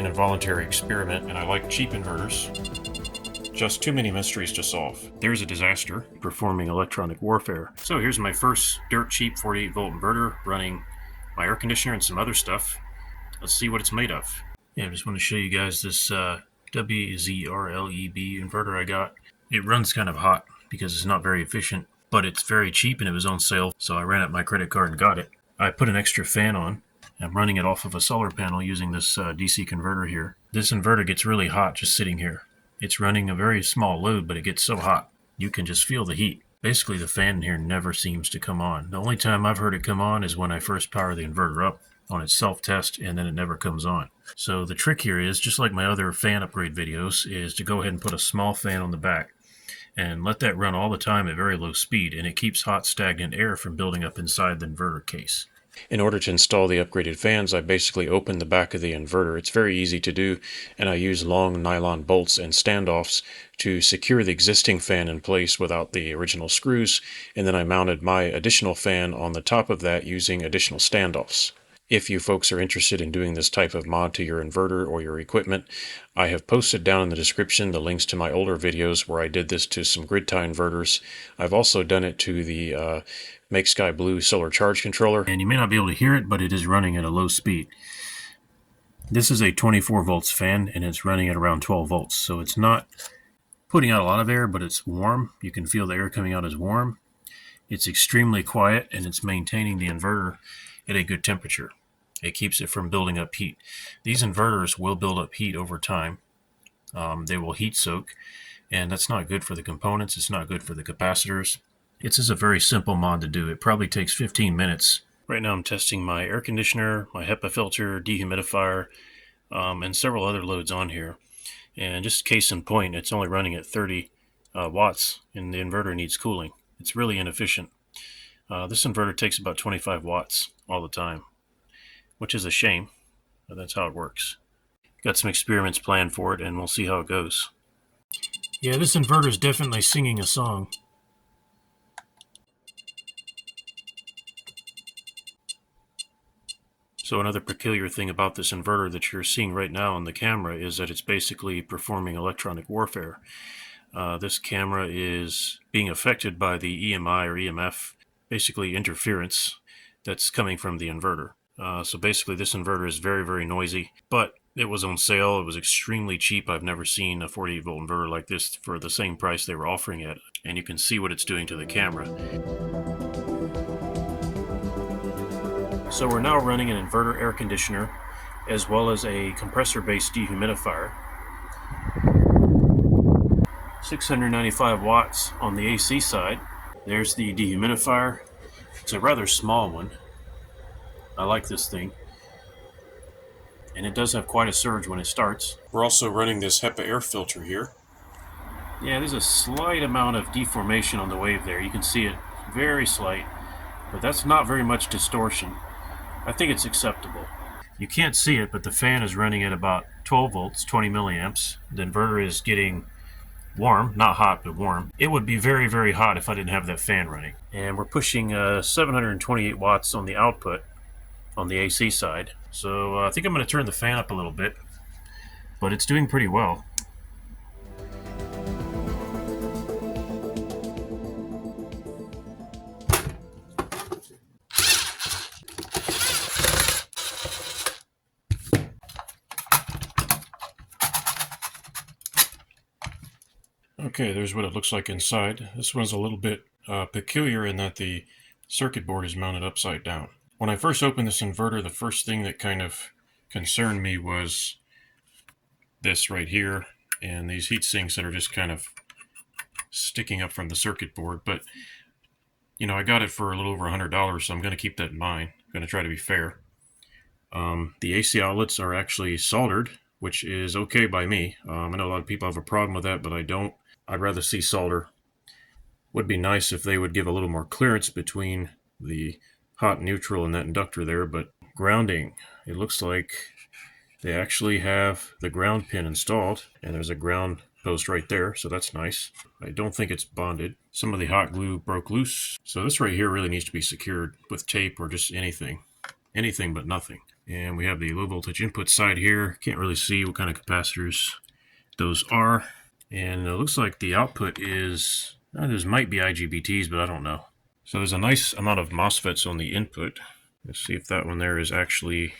an involuntary experiment, and I like cheap inverters. Just too many mysteries to solve. There's a disaster performing electronic warfare. So here's my first dirt cheap 48 volt inverter running my air conditioner and some other stuff. Let's see what it's made of. Yeah, I just want to show you guys this WZRLEB inverter I got. It runs kind of hot because it's not very efficient, but it's very cheap and it was on sale, so I ran up my credit card and got it. I put an extra fan on. I'm running it off of a solar panel using this DC converter here. This inverter gets really hot just sitting here. It's running a very small load, but it gets so hot. You can just feel the heat. Basically, the fan in here never seems to come on. The only time I've heard it come on is when I first power the inverter up on its self-test, and then it never comes on. So the trick here is, just like my other fan upgrade videos, is to go ahead and put a small fan on the back and let that run all the time at very low speed, and it keeps hot, stagnant air from building up inside the inverter case. In order to install the upgraded fans, I basically open the back of the inverter. It's very easy to do, and I use long nylon bolts and standoffs to secure the existing fan in place without the original screws, and then I mounted my additional fan on the top of that using additional standoffs. If you folks are interested in doing this type of mod to your inverter or your equipment, I have posted down in the description the links to my older videos where I did this to some grid tie inverters. I've also done it to the Make Sky Blue solar charge controller. And you may not be able to hear it, but it is running at a low speed. This is a 24 volts fan and it's running at around 12 volts. So it's not putting out a lot of air, but it's warm. You can feel the air coming out is warm. It's extremely quiet and it's maintaining the inverter at a good temperature. It keeps it from building up heat. These inverters will build up heat over time. They will heat soak, and that's not good for the components. It's not good for the capacitors. It's just a very simple mod to do. It probably takes 15 minutes. Right now I'm testing my air conditioner, my HEPA filter, dehumidifier, and several other loads on here. And just case in point, it's only running at 30 watts, and the inverter needs cooling. It's really inefficient. This inverter takes about 25 watts all the time, which is a shame, but that's how it works. Got some experiments planned for it, and we'll see how it goes. Yeah, this inverter is definitely singing a song. So another peculiar thing about this inverter that you're seeing right now on the camera is that it's basically performing electronic warfare. This camera is being affected by the EMI or EMF, basically interference that's coming from the inverter. So basically this inverter is very, very noisy, but it was on sale. It was extremely cheap. I've never seen a 48 volt inverter like this for the same price they were offering it. And you can see what it's doing to the camera. So we're now running an inverter air conditioner as well as a compressor-based dehumidifier. 695 watts on the AC side. There's the dehumidifier. It's a rather small one. I like this thing. And it does have quite a surge when it starts. We're also running this HEPA air filter here. Yeah, there's a slight amount of deformation on the wave there. You can see it, very slight, but that's not very much distortion. I think it's acceptable. You can't see it, but the fan is running at about 12 volts, 20 milliamps. The inverter is getting warm, not hot, but warm. It would be very, very hot if I didn't have that fan running. And we're pushing 728 watts on the output on the AC side. So I think I'm going to turn the fan up a little bit, but it's doing pretty well. Okay, there's what it looks like inside. This one's a little bit peculiar in that the circuit board is mounted upside down. When I first opened this inverter, the first thing that kind of concerned me was this right here and these heat sinks that are just kind of sticking up from the circuit board. But, you know, I got it for a little over $100, so I'm going to keep that in mind. I'm going to try to be fair. The AC outlets are actually soldered, which is okay by me. I know a lot of people have a problem with that, but I don't. I'd rather see solder. Would be nice if they would give a little more clearance between the hot neutral and that inductor there, but grounding. It looks like they actually have the ground pin installed, and there's a ground post right there, so that's nice. I don't think it's bonded. Some of the hot glue broke loose, so this right here really needs to be secured with tape or just anything but nothing. And we have the low voltage input side here. Can't really see what kind of capacitors those are. And it looks like the output is, those might be IGBTs, but I don't know. So there's a nice amount of MOSFETs on the input. Let's see if that one there is actually,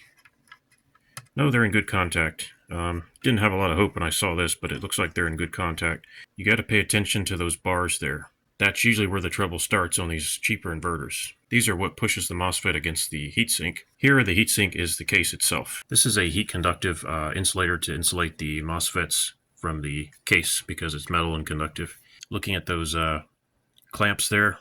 no, they're in good contact. Didn't have a lot of hope when I saw this, but it looks like they're in good contact. You got to pay attention to those bars there. That's usually where the trouble starts on these cheaper inverters. These are what pushes the MOSFET against the heatsink. Here, the heatsink is the case itself. This is a heat conductive insulator to insulate the MOSFETs from the case because it's metal and conductive. Looking at those clamps there,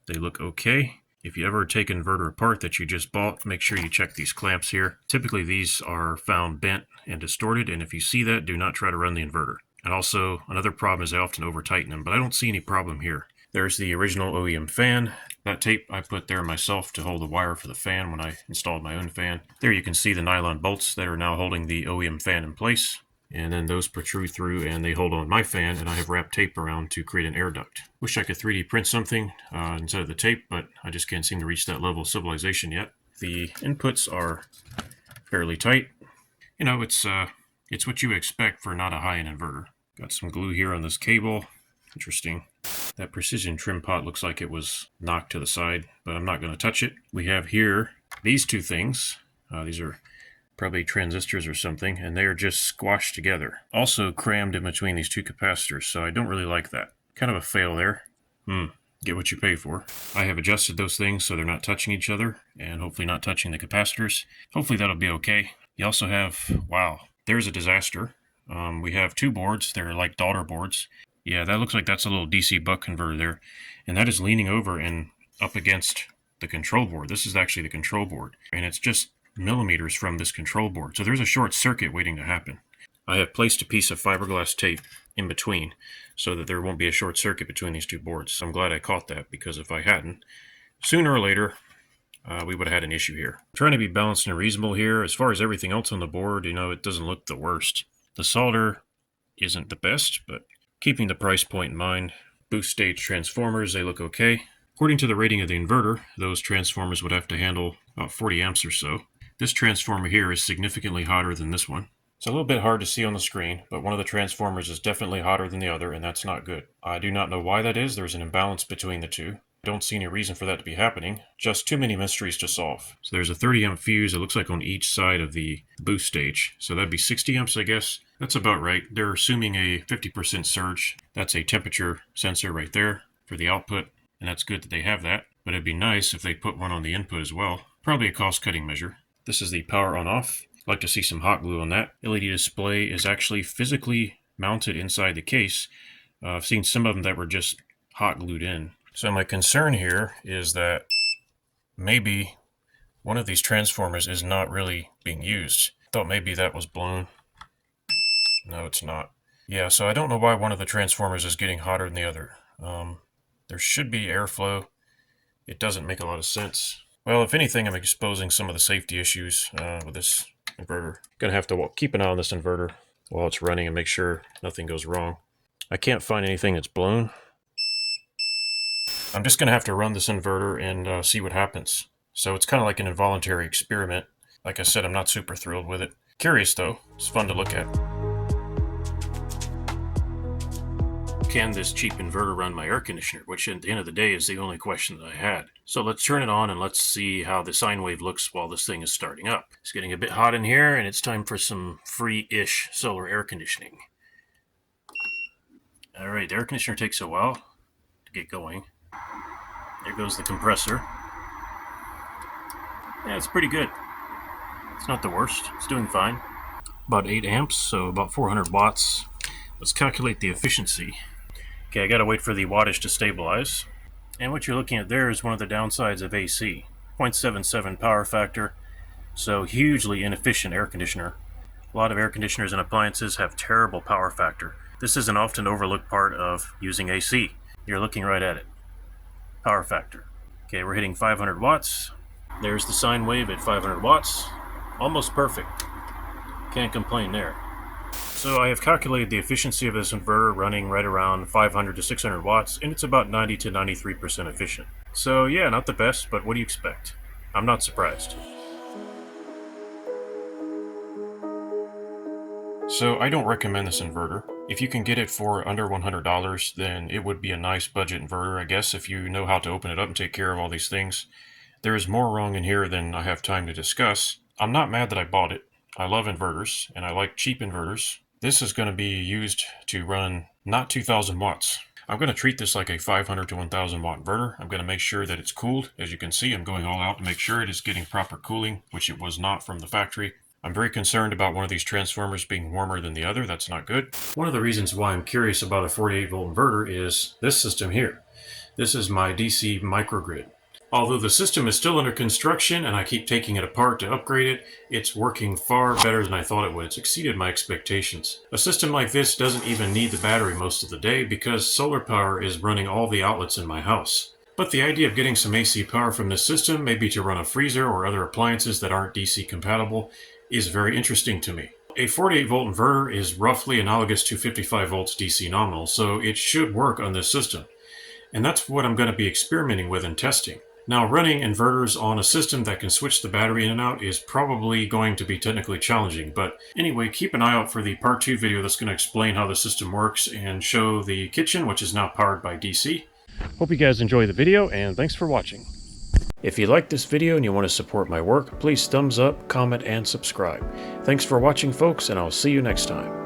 they look okay. If you ever take an inverter apart that you just bought, make sure you check these clamps here. Typically these are found bent and distorted, and if you see that, do not try to run the inverter. And also, another problem is I often over-tighten them, but I don't see any problem here. There's the original OEM fan. That tape I put there myself to hold the wire for the fan when I installed my own fan. There you can see the nylon bolts that are now holding the OEM fan in place. And then those protrude through and they hold on my fan, and I have wrapped tape around to create an air duct. Wish I could 3D print something instead of the tape, but I just can't seem to reach that level of civilization yet. The inputs are fairly tight. You know, it's what you expect for not a high-end inverter. Got some glue here on this cable. Interesting. That precision trim pot looks like it was knocked to the side, but I'm not going to touch it. We have here these two things. These are probably transistors or something, and they are just squashed together. Also crammed in between these two capacitors, so I don't really like that. Kind of a fail there. Get what you pay for. I have adjusted those things so they're not touching each other, and hopefully not touching the capacitors. Hopefully that'll be okay. You also have, wow, there's a disaster. We have two boards. They're like daughter boards. Yeah, that looks like that's a little DC buck converter there. And that is leaning over and up against the control board. This is actually the control board. And it's just millimeters from this control board. So there's a short circuit waiting to happen. I have placed a piece of fiberglass tape in between so that there won't be a short circuit between these two boards. So I'm glad I caught that, because if I hadn't, sooner or later, we would have had an issue here. I'm trying to be balanced and reasonable here. As far as everything else on the board, you know, it doesn't look the worst. The solder isn't the best, but keeping the price point in mind. Boost stage transformers, they look okay. According to the rating of the inverter, those transformers would have to handle about 40 amps or so. This transformer here is significantly hotter than this one. It's a little bit hard to see on the screen, but one of the transformers is definitely hotter than the other, and that's not good. I do not know why that is. There's an imbalance between the two. I don't see any reason for that to be happening. Just too many mysteries to solve. So there's a 30 amp fuse, it looks like, on each side of the boost stage. So that'd be 60 amps, I guess. That's about right. They're assuming a 50% surge. That's a temperature sensor right there for the output, and that's good that they have that. But it'd be nice if they put one on the input as well. Probably a cost-cutting measure. This is the power on-off. I'd like to see some hot glue on that. LED display is actually physically mounted inside the case. I've seen some of them that were just hot glued in. So my concern here is that maybe one of these transformers is not really being used. I thought maybe that was blown. No, it's not. Yeah, so I don't know why one of the transformers is getting hotter than the other. There should be airflow. It doesn't make a lot of sense. Well, if anything, I'm exposing some of the safety issues with this inverter. Gonna have to keep an eye on this inverter while it's running and make sure nothing goes wrong. I can't find anything that's blown. I'm just gonna have to run this inverter and see what happens. So it's kind of like an involuntary experiment. Like I said, I'm not super thrilled with it. Curious though, it's fun to look at. Can this cheap inverter run my air conditioner? Which at the end of the day is the only question that I had. So let's turn it on and let's see how the sine wave looks while this thing is starting up. It's getting a bit hot in here and it's time for some free-ish solar air conditioning. Alright, the air conditioner takes a while to get going. There goes the compressor. Yeah, it's pretty good. It's not the worst. It's doing fine. About 8 amps, so about 400 watts. Let's calculate the efficiency. Okay, I gotta wait for the wattage to stabilize. And what you're looking at there is one of the downsides of AC. 0.77 power factor, so hugely inefficient air conditioner. A lot of air conditioners and appliances have terrible power factor. This is an often overlooked part of using AC. You're looking right at it. Power factor. Okay, we're hitting 500 watts. There's the sine wave at 500 watts. Almost perfect. Can't complain there. So I have calculated the efficiency of this inverter running right around 500 to 600 watts, and it's about 90 to 93% efficient. So yeah, not the best, but what do you expect? I'm not surprised. So I don't recommend this inverter. If you can get it for under $100, then it would be a nice budget inverter, I guess, if you know how to open it up and take care of all these things. There is more wrong in here than I have time to discuss. I'm not mad that I bought it. I love inverters, and I like cheap inverters. This is going to be used to run not 2,000 watts. I'm going to treat this like a 500 to 1,000 watt inverter. I'm going to make sure that it's cooled. As you can see, I'm going all out to make sure it is getting proper cooling, which it was not from the factory. I'm very concerned about one of these transformers being warmer than the other. That's not good. One of the reasons why I'm curious about a 48 volt inverter is this system here. This is my DC microgrid. Although the system is still under construction and I keep taking it apart to upgrade it, it's working far better than I thought it would. It's exceeded my expectations. A system like this doesn't even need the battery most of the day because solar power is running all the outlets in my house. But the idea of getting some AC power from this system, maybe to run a freezer or other appliances that aren't DC compatible, is very interesting to me. A 48 volt inverter is roughly analogous to 55 volts DC nominal, so it should work on this system. And that's what I'm going to be experimenting with and testing. Now, running inverters on a system that can switch the battery in and out is probably going to be technically challenging, but anyway, keep an eye out for the part 2 video that's going to explain how the system works and show the kitchen, which is now powered by DC. Hope you guys enjoy the video, and thanks for watching. If you like this video and you want to support my work, please thumbs up, comment, and subscribe. Thanks for watching, folks, and I'll see you next time.